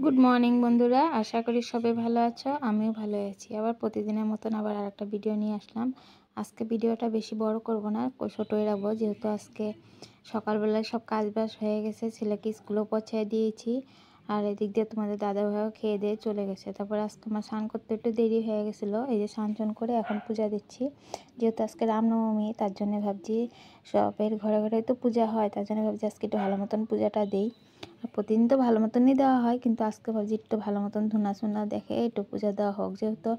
Good morning বন্ধুরা, আশা করি সবাই ভালো আছো। আমিও ভালো আছি। আবার প্রতিদিনের মতন আবার আরেকটা ভিডিও নিয়ে আসলাম। আজকে ভিডিওটা বেশি বড় করব না, ছোটোই রাখবো, যেহেতু আজকে সকালবেলায় সব কাজ বাজ হয়ে গেছে। ছেলেকে স্কুলেও পৌঁছে দিয়েছি, আর এদিক দিয়ে তোমাদের দাদাভাইও খেয়ে দিয়ে চলে গেছে। তারপর আজকে আমার স্নান করতে একটু দেরি হয়ে গেছিলো। এই যে স্নান টান করে এখন পূজা দিচ্ছি, যেহেতু আজকে রামনবমী, তার জন্য ভাবছি সবের ঘরে ঘরে তো পূজা হয়, তার জন্য ভাবছি আজকে একটু ভালো মতন পূজাটা দিই। আর প্রতিদিন তো ভালো মতনই দেওয়া হয়, কিন্তু আজকে ভাবছি একটু ভালো মতন ধুনা দেখে একটু পূজা দেওয়া হোক, যেহেতু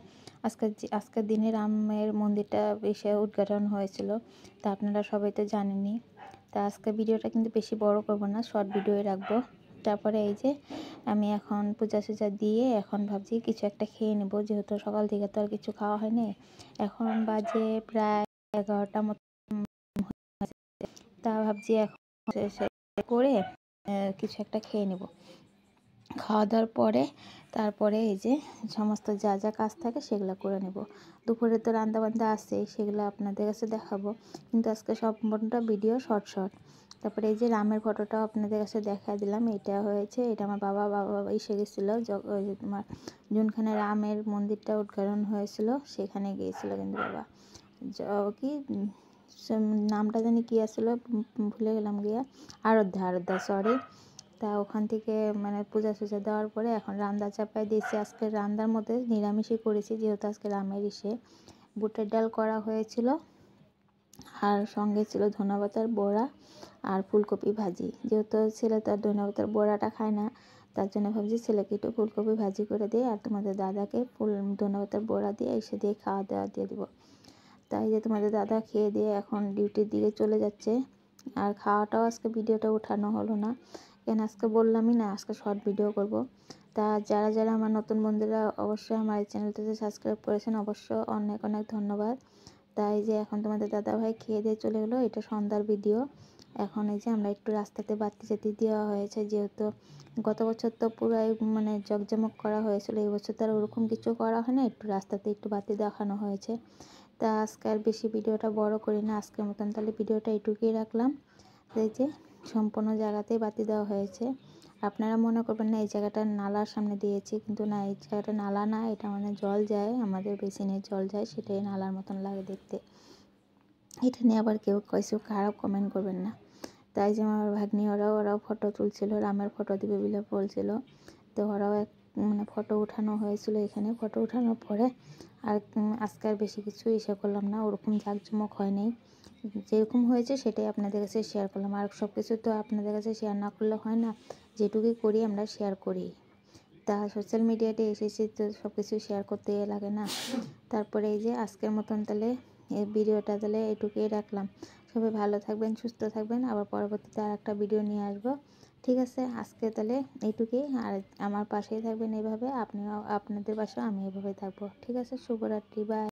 আজকের দিনে রামের মন্দিরটা এসে উদ্ঘাটন হয়েছিল, তা আপনারা সবাই তো জানেনই। তা আজকে ভিডিওটা কিন্তু বেশি বড় করব না, শর্ট ভিডিওই রাখবো। তারপরে এই যে আমি এখন পূজা টুজা দিয়ে এখন ভাবছি কিছু একটা খেয়ে নেবো, যেহেতু সকাল থেকে তো আর কিছু খাওয়া হয়নি। এখন বাজে প্রায় 11টা মতো, তা ভাবছি এখন করে কিছু একটা খেয়ে নেব। খাওয়া দাওয়ার পরে তারপরে এই যে সমস্ত যা যা কাজ থাকে সেগুলো করে নেব। দুপুরে তো রান্নাবান্না আছে, সেগুলো আপনাদের কাছে দেখাবো, কিন্তু আজকে সম্পূর্ণটা ভিডিও শর্ট। তারপরে এই যে রামের ফটোটাও আপনাদের কাছে দেখা দিলাম। এটা হয়েছে, এটা আমার বাবা এসে গেছিলো, তোমার যোনখানে রামের মন্দিরটা উদ্ঘাটন হয়েছিল সেখানে গিয়েছিল কিন্তু বাবা। কি নামটা জানি কী আসলো, ভুলে গেলাম গিয়া। আরাধ্যা সরি। তা ওখান থেকে মানে পূজা টুজা দেওয়ার পরে এখন রান্না চাপাই দিয়েছি। আজকে রান্নার মধ্যে নিরামিষই করেছি, যেহেতু আজকে রামের ইসে বুটের ডাল করা হয়েছিল, আর সঙ্গে ছিল ধনেপাতার বড়া আর ফুলকপি ভাজি। যেহেতু ছেলে তো আর ধনেপাতার বড়াটা খায় না, তার জন্য ভাবছি ছেলেকে একটু ফুলকপি ভাজি করে দিই, আর তোমাদের দাদাকে ধনেপাতার বড়া দিয়ে এসে দিয়ে খাওয়া দাওয়া দিয়ে দেবো। তাই যে তোমাদের দাদা খেয়ে দিয়ে এখন ডিউটির দিকে চলে যাচ্ছে। আর খাওয়াটাও আজকে ভিডিওটা ওঠানো হলো না, কেন আজকে বললামই না আজকে শর্ট ভিডিও করব। তা যারা যারা আমার নতুন বন্ধুরা অবশ্যই আমার এই চ্যানেলটাতে সাবস্ক্রাইব করেছেন, অবশ্য অনেক অনেক ধন্যবাদ। তাই যে এখন তোমাদের দাদাভাই খেয়ে দিয়ে চলে গেলো, এটা সন্ধ্যার ভিডিও। এখন এই যে আমরা একটু রাস্তাতে বাতি জাতি দেওয়া হয়েছে, যেহেতু গত বছর তো পুরাই মানে জকজমক করা হয়েছিল, এই বছর তো আর ওরকম কিছু করা হয় না, একটু রাস্তাতে একটু বাতি দেখানো হয়েছে। তা আজকে আর বেশি ভিডিওটা বড় করি না, আজকের মতন তাহলে ভিডিওটা এটুকুই রাখলাম। এই যে সম্পূর্ণ জায়গাতেই বাতি দেওয়া হয়েছে। আপনারা মনে করবেন না এই জায়গাটা নালার সামনে দিয়েছি, কিন্তু না, এই জায়গাটা নালা না, এটা মানে জল যায়, আমাদের বেসিনের জল যায়, সেটাই নালার মতন লাগে দেখতে। এটা নিয়ে আবার কেউ কিছু খারাপ কমেন্ট করবেন না। তাই যে আমার ভাগ্নি ওরাও ফটো তুলছিল, রামের ফটো দিবে বলে বলছিল, তো ওরাও মানে ফটো উঠানো হয়েছিল এখানে। ফটো উঠানোর পরে আর আজকে আর বেশি কিছু ইসে করলাম না, ওরকম জাঁকজমক হয়নি, যেরকম হয়েছে সেটাই আপনাদের কাছে শেয়ার করলাম। আর সব কিছু তো আপনাদের কাছে শেয়ার না করলে হয় না, যেটুকুই করি আমরা শেয়ার করি। তা সোশ্যাল মিডিয়াতে এসেছি তো সব কিছু শেয়ার করতে লাগে না। তারপরে এই যে আজকের মতন তাহলে এই ভিডিওটা তাহলে এটুকুই রাখলাম। সবাই ভালো থাকবেন, সুস্থ থাকবেন, আবার পরবর্তীতে আর একটা ভিডিও নিয়ে আসবো। ঠিক আছে, আজকে তাহলে এইটুকুই। আর আমার পাশেই থাকবেন এইভাবে, আপনিও আপনাদের পাশেও আমি এভাবেই থাকবো। ঠিক আছে, শুভরাত্রি, বাই।